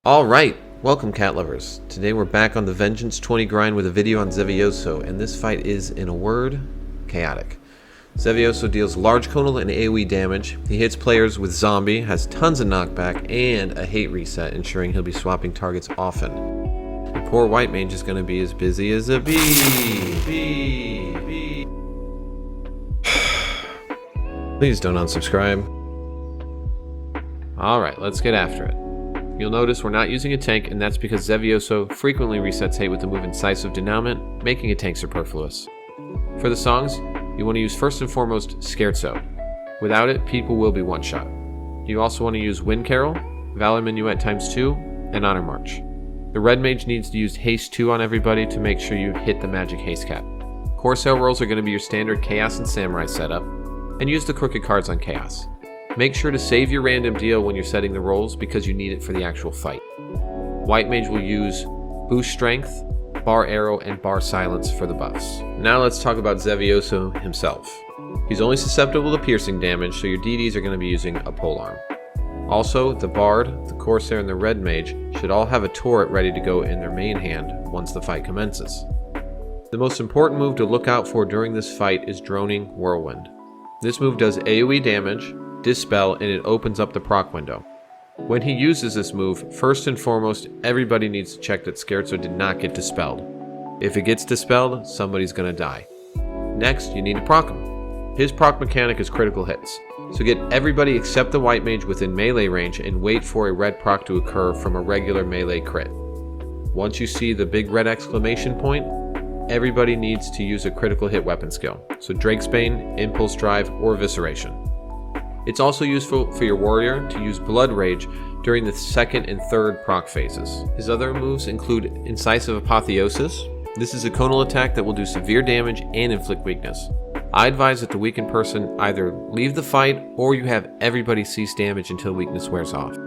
Alright, welcome cat lovers. Today we're back on the Vengeance 20 grind with a video on Xevioso, and this fight is, in a word, chaotic. Xevioso deals large conal and AoE damage, he hits players with zombie, has tons of knockback, and a hate reset, ensuring he'll be swapping targets often. The poor white mage is going to be as busy as a bee. Please don't unsubscribe. Alright, let's get after it. You'll notice we're not using a tank, and that's because Xevioso frequently resets hate with the move Incisive Denouement, making a tank superfluous. For the songs, you want to use first and foremost Scherzo. Without it, people will be one-shot. You also want to use Wind Carol, Valor Minuet ×2, and Honor March. The red mage needs to use Haste 2 on everybody to make sure you hit the magic haste cap. Corsair rolls are going to be your standard Chaos and Samurai setup, and use the crooked cards on Chaos. Make sure to save your random deal when you're setting the rolls because you need it for the actual fight. White mage will use Boost Strength, Bar Arrow, and Bar Silence for the buffs. Now let's talk about Xevioso himself. He's only susceptible to piercing damage, so your DDs are going to be using a polearm. Also, the Bard, the Corsair, and the Red Mage should all have a turret ready to go in their main hand once the fight commences. The most important move to look out for during this fight is Droning Whirlwind. This move does AoE damage, Dispel, and it opens up the proc window. When he uses this move, first and foremost, everybody needs to check that Scherzo did not get dispelled. If it gets dispelled, somebody's gonna die. Next, you need to proc him. His proc mechanic is critical hits, so get everybody except the white mage within melee range and wait for a red proc to occur from a regular melee crit. Once you see the big red exclamation point, everybody needs to use a critical hit weapon skill, so Drake's Bane, Impulse Drive, or Evisceration. It's also useful for your warrior to use Blood Rage during the second and third proc phases. His other moves include Incisive Apotheosis. This is a conal attack that will do severe damage and inflict weakness. I advise that the weakened person either leave the fight or you have everybody cease damage until weakness wears off.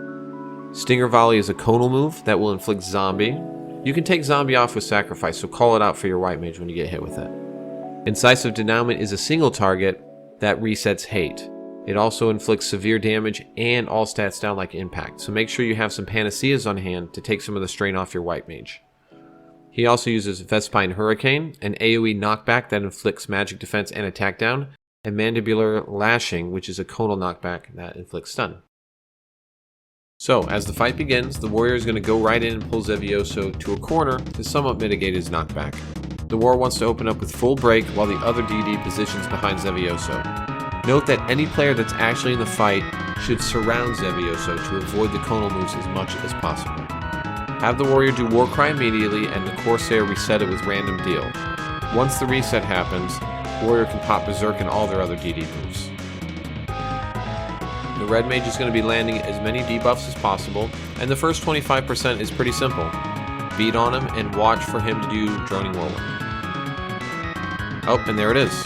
Stinger Volley is a conal move that will inflict zombie. You can take zombie off with sacrifice, so call it out for your white mage when you get hit with it. Incisive Denouement is a single target that resets hate. It also inflicts severe damage and all stats down like impact, so make sure you have some panaceas on hand to take some of the strain off your white mage. He also uses Vespine Hurricane, an AoE knockback that inflicts magic defense and attack down, and Mandibular Lashing, which is a conal knockback that inflicts stun. So, as the fight begins, the warrior is going to go right in and pull Xevioso to a corner to somewhat mitigate his knockback. The warrior wants to open up with full break while the other DD positions behind Xevioso. Note that any player that's actually in the fight should surround Xevioso to avoid the conal moves as much as possible. Have the warrior do Warcry immediately and the Corsair reset it with random deal. Once the reset happens, warrior can pop Berserk and all their other DD moves. The red mage is going to be landing as many debuffs as possible, and the first 25% is pretty simple. Beat on him and watch for him to do Droning Whirlwind. Oh, and there it is.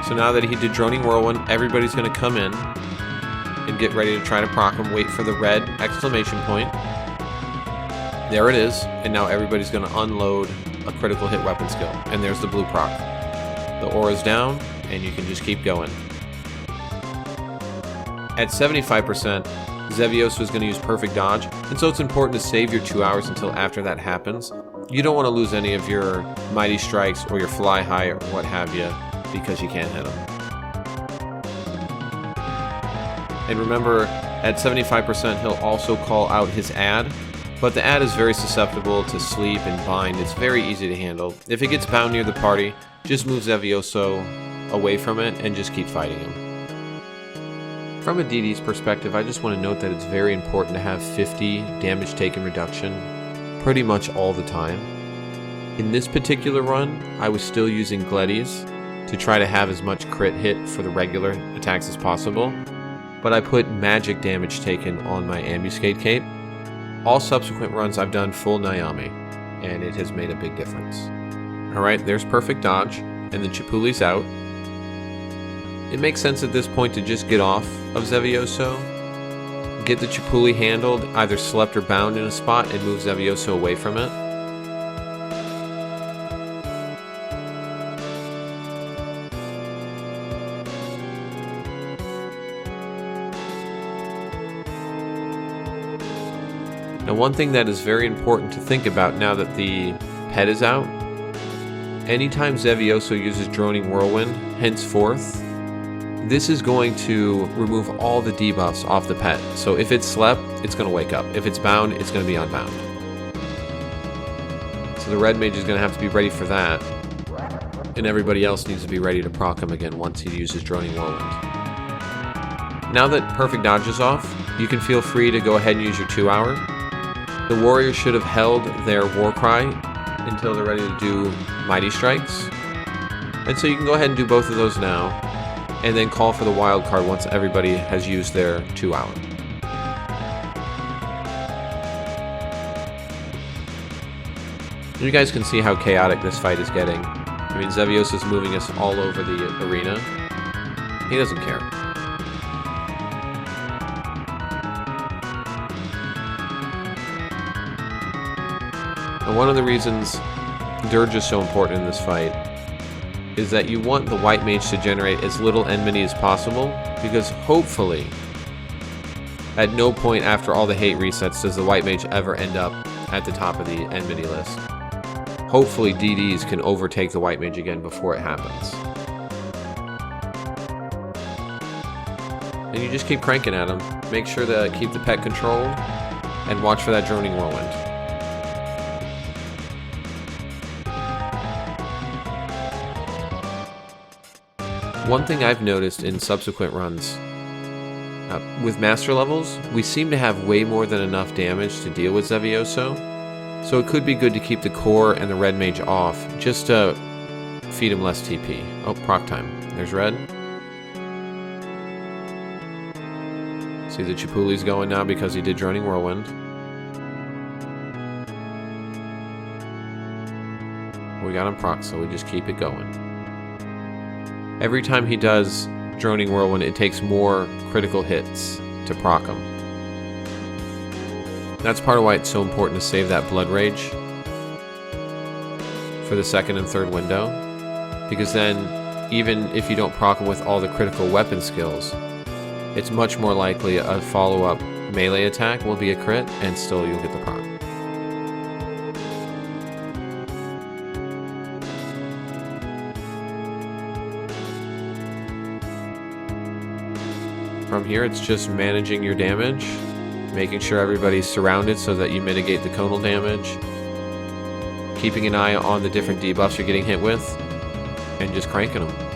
So now that he did Droning Whirlwind, everybody's going to come in and get ready to try to proc him. Wait for the red exclamation point. There it is. And now everybody's going to unload a critical hit weapon skill. And there's the blue proc. The aura's down, and you can just keep going. At 75%, Xevioso is going to use Perfect Dodge, and so it's important to save your 2 hours until after that happens. You don't want to lose any of your Mighty Strikes or your Fly High or what have you, because you can't hit him. And remember, at 75% he'll also call out his add, but the add is very susceptible to sleep and bind. It's very easy to handle. If it gets bound near the party, just move Xevioso away from it and just keep fighting him. From a DD's perspective, I just want to note that it's very important to have 50 damage taken reduction pretty much all the time. In this particular run, I was still using Gleddies to try to have as much crit hit for the regular attacks as possible, but I put magic damage taken on my Ambuscade cape. All subsequent runs I've done full Nyami, and it has made a big difference. Alright, there's Perfect Dodge, and the Chipuli's out. It makes sense at this point to just get off of Xevioso, get the Chipuli handled, either slept or bound in a spot, and move Xevioso away from it. Now, one thing that is very important to think about now that the pet is out, anytime Xevioso uses Droning Whirlwind, henceforth, this is going to remove all the debuffs off the pet. So if it's slept, it's going to wake up. If it's bound, it's going to be unbound. So the red mage is going to have to be ready for that. And everybody else needs to be ready to proc him again once he uses Droning Whirlwind. Now that Perfect Dodge is off, you can feel free to go ahead and use your 2-hour. The warriors should have held their war cry until they're ready to do Mighty Strikes. And so you can go ahead and do both of those now, and then call for the wild card once everybody has used their 2-hour. You guys can see how chaotic this fight is getting. I mean, Xevioso's moving us all over the arena. He doesn't care. And one of the reasons Dirge is so important in this fight is that you want the white mage to generate as little enmity as possible, because hopefully at no point after all the hate resets does the white mage ever end up at the top of the enmity list. Hopefully DDs can overtake the white mage again before it happens. And you just keep cranking at him. Make sure to keep the pet controlled and watch for that Droning Whirlwind. One thing I've noticed in subsequent runs, with master levels, we seem to have way more than enough damage to deal with Xevioso, so it could be good to keep the core and the red mage off, just to feed him less TP. Oh, proc time. There's red. See the Chipuli's going now because he did Droning Whirlwind. We got him proc, so we just keep it going. Every time he does Droning Whirlwind, it takes more critical hits to proc him. That's part of why it's so important to save that Blood Rage for the second and third window, because then even if you don't proc him with all the critical weapon skills, it's much more likely a follow-up melee attack will be a crit, and still you'll get the proc. From here, it's just managing your damage, making sure everybody's surrounded so that you mitigate the conal damage, keeping an eye on the different debuffs you're getting hit with, and just cranking them.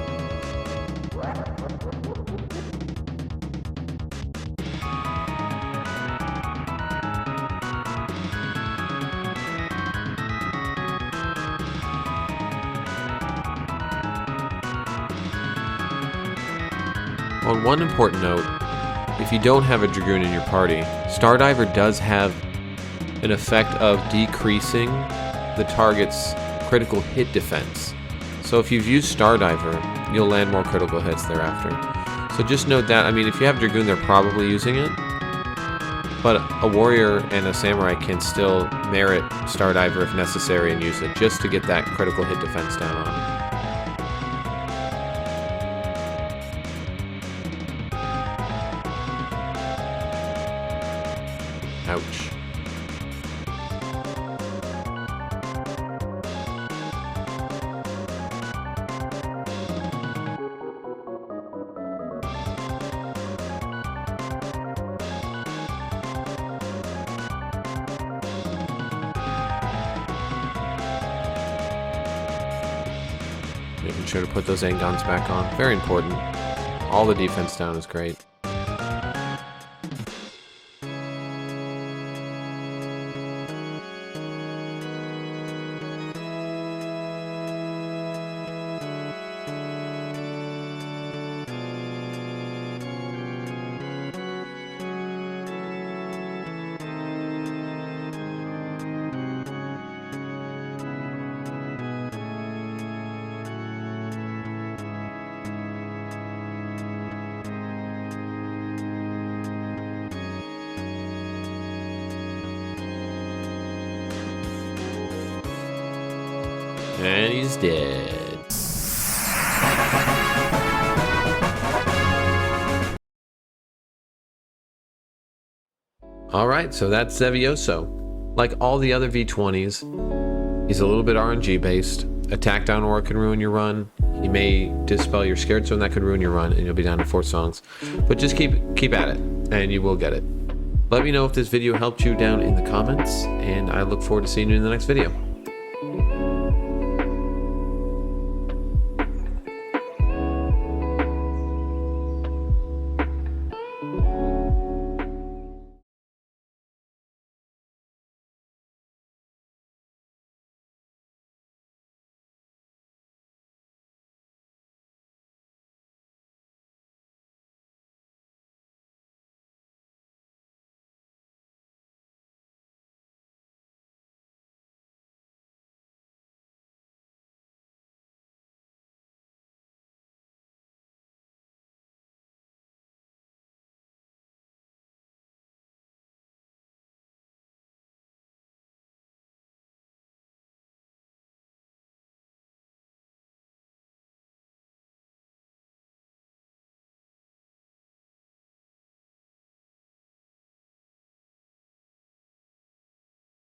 On one important note, if you don't have a Dragoon in your party, Stardiver does have an effect of decreasing the target's critical hit defense. So if you've used Stardiver, you'll land more critical hits thereafter. So just note that. I mean, if you have Dragoon, they're probably using it, but a warrior and a samurai can still merit Stardiver if necessary and use it, just to get that critical hit defense down on it. Ouch. Making sure to put those Angons back on. Very important. All the defense down is great. And he's dead. Alright, so that's Xevioso. Like all the other V20s, he's a little bit RNG based. Attack down aura can ruin your run. He may dispel your scared zone, that could ruin your run, and you'll be down to 4 songs. But just keep at it, and you will get it. Let me know if this video helped you down in the comments, and I look forward to seeing you in the next video.